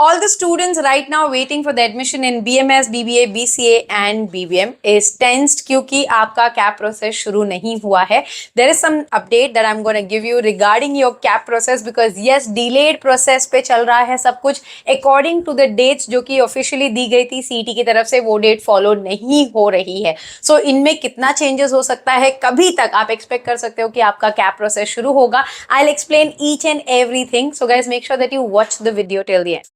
All the students right now waiting for the admission in BMS, BBA, BCA and BBM is tensed क्योंकि आपका CAP process शुरू नहीं हुआ है. There is some update that I'm going to give you regarding your CAP process because yes, delayed process पे चल रहा है सब कुछ according to the dates जो कि officially दी गई थी CET की तरफ से, वो date follow नहीं हो रही है. So इनमें कितना changes हो सकता है, कभी तक आप expect कर सकते हो कि आपका CAP process शुरू होगा. I'll explain each and everything. So guys, make sure that you watch the video till the end.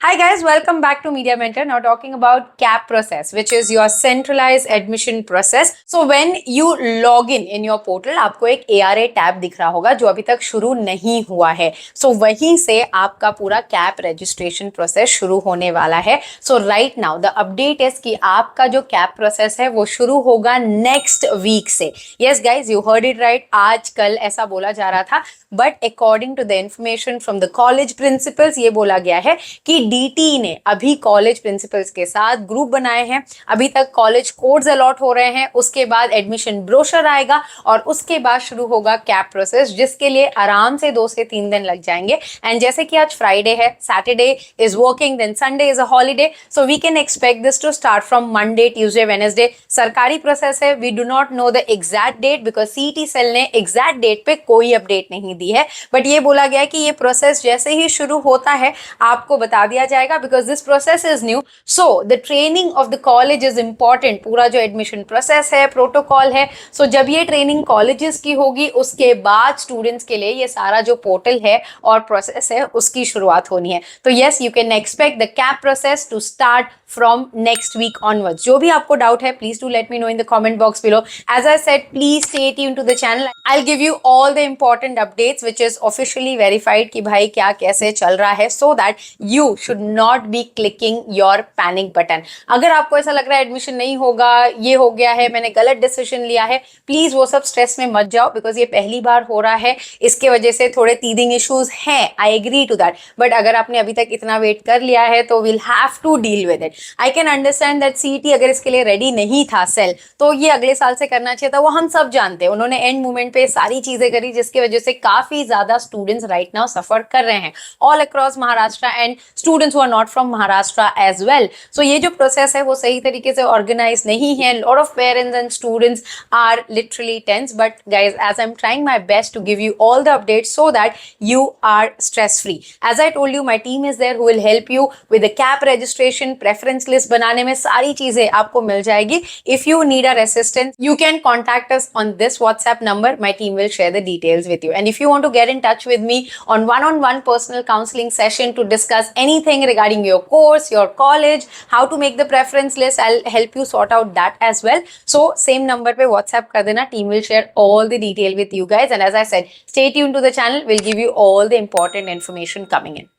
Hi guys, welcome back to Media Mentor. Now talking about CAP process, which is your centralized admission process. So when you log in your portal, आपको एक ARA tab दिख रहा होगा जो अभी तक शुरू नहीं हुआ है. So वहीं से आपका पूरा CAP registration process शुरू होने वाला है. So right now the update is कि आपका जो CAP process है वो शुरू होगा next week से. Yes guys, you heard it right. आज कल ऐसा बोला जा रहा था, but according to the information from the college principals ये बोला गया है कि DT ने अभी कॉलेज प्रिंसिपल्स के साथ ग्रुप बनाए हैं. अभी तक कॉलेज कोड्स अलॉट हो रहे हैं, उसके बाद एडमिशन ब्रोशर आएगा और उसके बाद शुरू होगा कैप प्रोसेस, जिसके लिए आराम से 2 से 3 दिन लग जाएंगे. एंड जैसे कि आज फ्राइडे है, Saturday is working, then Sunday is a holiday, so we can expect this to start from Monday, Tuesday, Wednesday. सरकारी प्रोसेस है, we do not know the exact date because CET cell ने exact date पे कोई update नहीं दी है. But ये बोला गया है कि ये प्रोसेस जैसे ही शुरू होता है आपको बता दिया जाएगा because this process is new. So the training of the college is important. पूरा जो एडमिशन प्रोसेस है, प्रोटोकॉल है, सो जब ये ट्रेनिंग कॉलेजेस की होगी उसके बाद स्टूडेंट्स के लिए ये सारा जो पोर्टल है और प्रोसेस है उसकी शुरुआत होनी है. तो yes, you can expect the CAP process to start from next week onwards. जो भी आपको डाउट है, please do let me know in the comment box below. As I said, please stay tuned to the channel. I'll give you all the important updates which is officially verified कि भाई क्या कैसे चल रहा है, so that you should not be clicking your panic button. अगर आपको ऐसा लग रहा है एडमिशन नहीं होगा, ये हो गया है, मैंने गलत डिसीजन लिया है, प्लीज वो सब स्ट्रेस में मत जाओ बिकॉज ये पहली बार हो रहा है. इसके वजह से थोड़े टीदिंग इश्यूज हैं, I agree to that. But अगर आपने अभी तक इतना वेट कर लिया है तो we'll have to deal with it. I can understand that CET अगर इसके लिए रेडी नहीं था सेल, तो ये अगले साल से करना चाहिए था, वो हम सब जानते हैं. उन्होंने एंड मोमेंट पे सारी चीजें करी जिसकी वजह से काफी ज्यादा स्टूडेंट्स राइट नाउ सफर कर रहे हैं all across Maharashtra and students who are not from Maharashtra as well. So ये जो प्रोसेस है वो सही तरीके से ऑर्गेनाइज नहीं है. Lot of parents and students are literally tense, but guys as I am trying my best to give you all the updates so that you are stress free. As I told you, my team is there who will help you with the CAP registration, preference list बनाने में सारी चीजें आपको मिल जाएगी. If you need our assistance, you can contact us on this WhatsApp number. My team will share the details with you. And if you want to get in touch with me on one-on-one personal counseling session to discuss anything regarding your course, your college, how to make the preference list, I'll help you sort out that as well. So same number पे WhatsApp कर देना. Team will share all the detail with you guys. And as I said, stay tuned to the channel. We'll give you all the important information coming in.